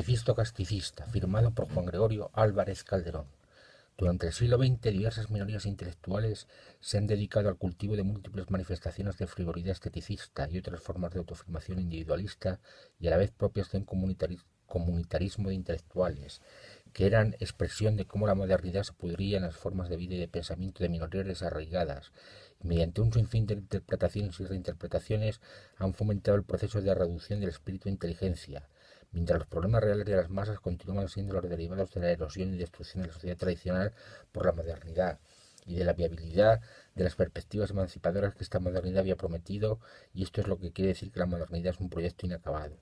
Manifiesto Casticista, firmado por Juan Gregorio Álvarez Calderón. Durante el siglo XX, diversas minorías intelectuales se han dedicado al cultivo de múltiples manifestaciones de frivolidad esteticista y otras formas de autoafirmación individualista y a la vez propias de un comunitarismo de intelectuales, que eran expresión de cómo la modernidad se pudría en las formas de vida y de pensamiento de minorías desarraigadas, y mediante un sinfín de interpretaciones y reinterpretaciones han fomentado el proceso de reducción del espíritu de inteligencia, mientras los problemas reales de las masas continúan siendo los derivados de la erosión y destrucción de la sociedad tradicional por la modernidad y de la viabilidad de las perspectivas emancipadoras que esta modernidad había prometido, y esto es lo que quiere decir que la modernidad es un proyecto inacabado.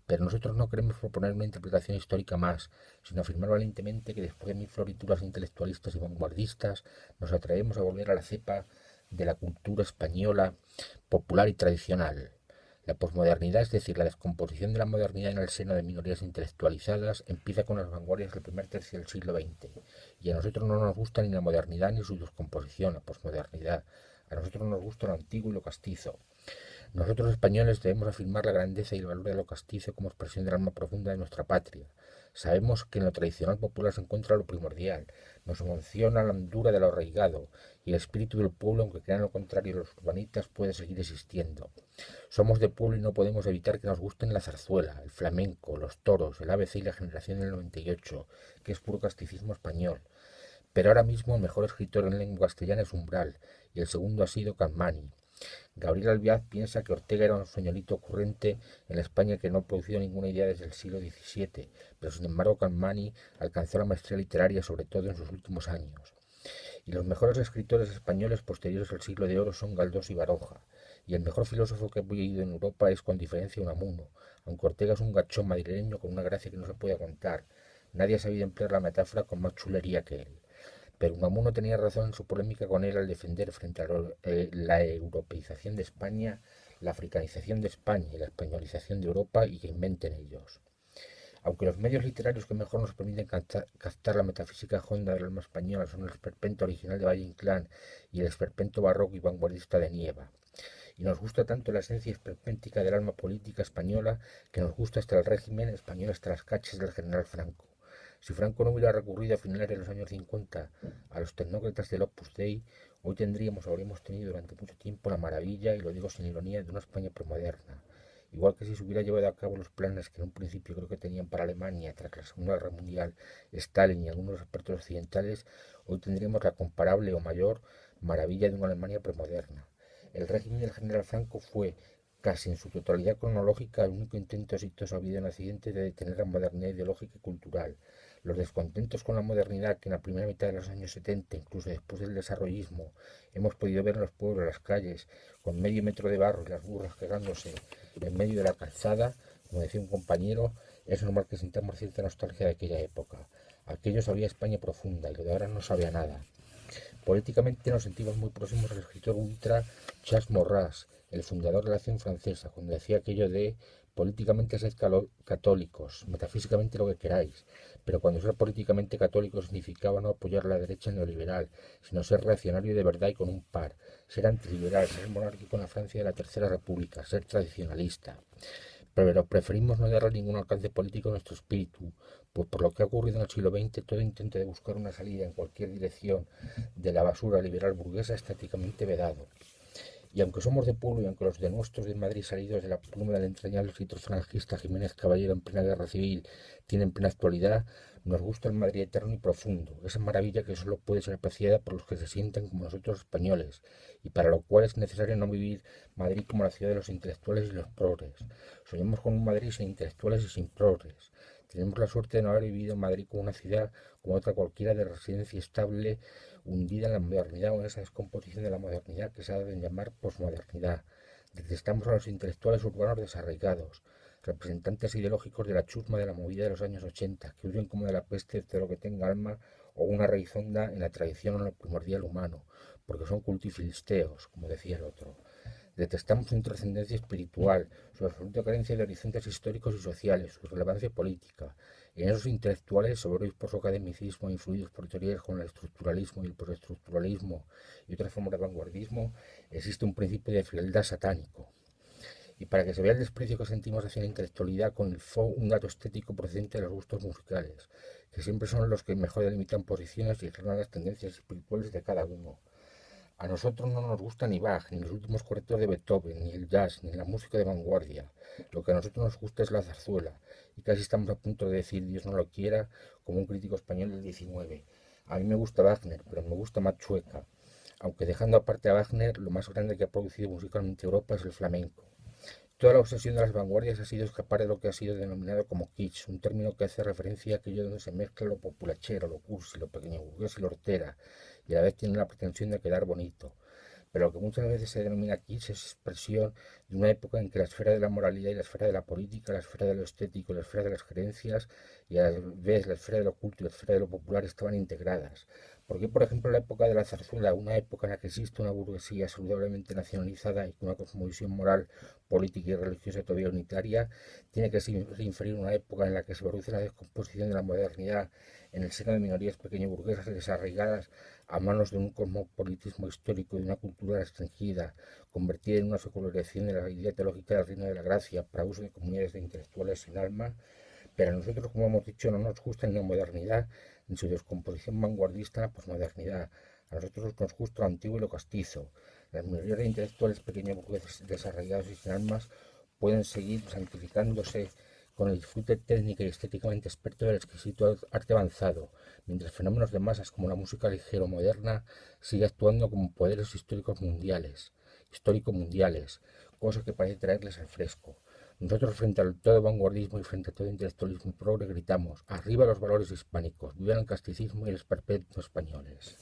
Pero nosotros no queremos proponer una interpretación histórica más, sino afirmar valientemente que después de mil florituras intelectualistas y vanguardistas, nos atrevemos a volver a la cepa de la cultura española popular y tradicional. La posmodernidad, es decir, la descomposición de la modernidad en el seno de minorías intelectualizadas, empieza con las vanguardias del primer tercio del siglo XX. Y a nosotros no nos gusta ni la modernidad ni su descomposición, la posmodernidad. A nosotros nos gusta lo antiguo y lo castizo. Nosotros españoles debemos afirmar la grandeza y el valor de lo castizo como expresión del alma profunda de nuestra patria. Sabemos que en lo tradicional popular se encuentra lo primordial, nos emociona la hondura de lo arraigado, y el espíritu del pueblo, aunque crean lo contrario los urbanitas, puede seguir existiendo. Somos de pueblo y no podemos evitar que nos gusten la zarzuela, el flamenco, los toros, el ABC y la generación del 98, que es puro casticismo español. Pero ahora mismo el mejor escritor en lengua castellana es Umbral, y el segundo ha sido Capmany. Gabriel Albiaz piensa que Ortega era un señorito ocurrente en la España que no ha producido ninguna idea desde el siglo XVII, pero sin embargo Capmany alcanzó la maestría literaria sobre todo en sus últimos años. Y los mejores escritores españoles posteriores al siglo de oro son Galdós y Baroja, y el mejor filósofo que ha vivido en Europa es con diferencia Unamuno, aunque Ortega es un gachón madrileño con una gracia que no se puede contar. Nadie ha sabido emplear la metáfora con más chulería que él. Pero Unamuno tenía razón en su polémica con él al defender frente a la europeización de España, la africanización de España y la españolización de Europa, y que inventen ellos. Aunque los medios literarios que mejor nos permiten captar la metafísica honda del alma española son el esperpento original de Valle Inclán y el esperpento barroco y vanguardista de Nieva. Y nos gusta tanto la esencia esperpéntica del alma política española que nos gusta hasta el régimen español, hasta las cachas del general Franco. Si Franco no hubiera recurrido a finales de los años 50 a los tecnócratas del Opus Dei, hoy habríamos tenido durante mucho tiempo la maravilla, y lo digo sin ironía, de una España premoderna. Igual que si se hubiera llevado a cabo los planes que en un principio creo que tenían para Alemania tras la Segunda Guerra Mundial Stalin y algunos expertos occidentales, hoy tendríamos la comparable o mayor maravilla de una Alemania premoderna. El régimen del general Franco fue, casi en su totalidad cronológica, el único intento exitoso habido en Occidente de detener la modernidad ideológica y cultural. Los descontentos con la modernidad que en la primera mitad de los años 70, incluso después del desarrollismo, hemos podido ver en los pueblos, en las calles, con medio metro de barro y las burras cagándose en medio de la calzada, como decía un compañero, es normal que sintamos cierta nostalgia de aquella época. Aquello sabía España profunda y lo de ahora no sabe a nada. Políticamente nos sentimos muy próximos al escritor ultra Charles Maurras, el fundador de la Acción Francesa, cuando decía aquello de políticamente sed católicos, metafísicamente lo que queráis, pero cuando ser políticamente católico significaba no apoyar a la derecha neoliberal, sino ser reaccionario de verdad y con un par, ser antiliberal, ser monárquico en la Francia de la Tercera República, ser tradicionalista. Pero preferimos no darle ningún alcance político a nuestro espíritu, pues por lo que ha ocurrido en el siglo XX, todo intento de buscar una salida en cualquier dirección de la basura liberal burguesa está estáticamente vedado. Y aunque somos de pueblo y aunque los de nuestros de Madrid salidos de la pluma del entrañable escritor falangista Jiménez Caballero en plena guerra civil tienen plena actualidad, nos gusta el Madrid eterno y profundo, esa maravilla que solo puede ser apreciada por los que se sienten como nosotros españoles, y para lo cual es necesario no vivir Madrid como la ciudad de los intelectuales y los progres. Soñamos con un Madrid sin intelectuales y sin progres. Tenemos la suerte de no haber vivido en Madrid como una ciudad como otra cualquiera de residencia estable, hundida en la modernidad o en esa descomposición de la modernidad que se ha de llamar posmodernidad. Detestamos a los intelectuales urbanos desarraigados, representantes ideológicos de la chusma de la movida de los años 80, que huyen como de la peste de lo que tenga alma o una raíz honda en la tradición o en lo primordial humano, porque son cultifilisteos, como decía el otro. Detestamos su trascendencia espiritual, su absoluta carencia de horizontes históricos y sociales, su relevancia política. En esos intelectuales, soberbios por su academicismo, influidos por teorías como el estructuralismo y el postestructuralismo y otras formas de vanguardismo, existe un principio de frialdad satánico. y para que se vea el desprecio que sentimos hacia la intelectualidad con un dato estético procedente de los gustos musicales, que siempre son los que mejor delimitan posiciones y generan las tendencias espirituales de cada uno. A nosotros no nos gusta ni Bach, ni los últimos cuartetos de Beethoven, ni el jazz, ni la música de vanguardia. Lo que a nosotros nos gusta es la zarzuela, y casi estamos a punto de decir Dios no lo quiera, como un crítico español del 19. A mí me gusta Wagner, pero me gusta más Chueca, aunque dejando aparte a Wagner, lo más grande que ha producido musicalmente Europa es el flamenco. Toda la obsesión de las vanguardias ha sido escapar de lo que ha sido denominado como kitsch, un término que hace referencia a aquello donde se mezcla lo populachero, lo cursi, lo pequeño burgués y lo hortera, y a la vez tiene la pretensión de quedar bonito. Pero lo que muchas veces se denomina kitsch es expresión de una época en que la esfera de la moralidad y la esfera de la política, la esfera de lo estético y la esfera de las creencias, y a la vez la esfera de lo culto y la esfera de lo popular estaban integradas. Porque, por ejemplo, la época de la zarzuela, una época en la que existe una burguesía saludablemente nacionalizada y con una cosmovisión moral, política y religiosa todavía unitaria, tiene que ser inferior a una época en la que se produce la descomposición de la modernidad en el seno de minorías pequeño burguesas desarraigadas a manos de un cosmopolitismo histórico y de una cultura restringida, convertida en una secularización de la idea teológica del reino de la gracia para uso de comunidades de intelectuales sin alma. Pero a nosotros, como hemos dicho, no nos gusta ni la modernidad, ni su descomposición vanguardista en la posmodernidad. A nosotros nos gusta lo antiguo y lo castizo. Las minorías de intelectuales pequeños burgueses desarraigados y sin almas pueden seguir santificándose con el disfrute técnico y estéticamente experto del exquisito arte avanzado, mientras fenómenos de masas como la música ligero moderna sigue actuando como poderes histórico-mundiales, cosa que parece traerles al fresco. Nosotros, frente al todo vanguardismo y frente a todo intelectualismo progre, gritamos: ¡arriba los valores hispánicos! ¡Viva el casticismo y el esperpento españoles!